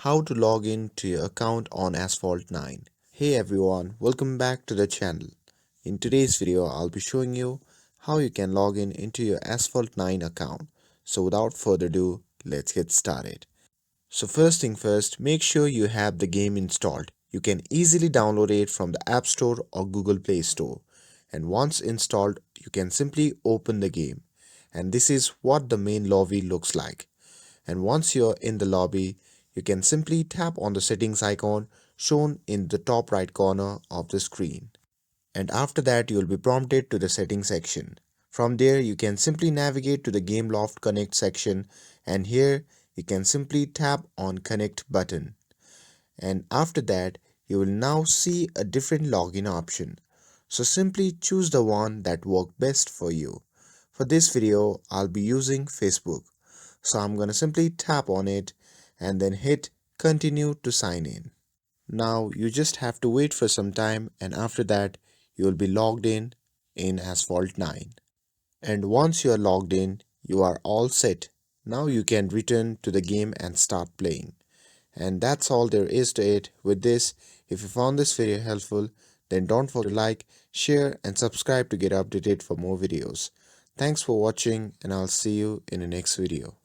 How to log in to your account on Asphalt 9. Hey everyone, welcome back to the channel. In today's video, I'll be showing you how you can log in into your Asphalt 9 account. So without further ado, let's get started. So first thing first, make sure you have the game installed. You can easily download it from the App Store or Google Play Store. And once installed, you can simply open the game. And this is what the main lobby looks like. And once you're in the lobby, you can simply tap on the settings icon shown in the top right corner of the screen. And after that, you'll be prompted to the settings section. From there, you can simply navigate to the Game Loft Connect section, and here you can simply tap on Connect button. And after that, you will now see a different login option. So simply choose the one that works best for you. For this video, I'll be using Facebook. So I'm going to simply tap on it and then hit continue to sign in. Now you just have to wait for some time, and after that you will be logged in Asphalt 9. And once you are logged in, you are all set. Now you can return to the game and start playing. And that's all there is to it. With this, if you found this video helpful, then don't forget to like, share and subscribe to get updated for more videos. Thanks for watching, and I'll see you in the next video.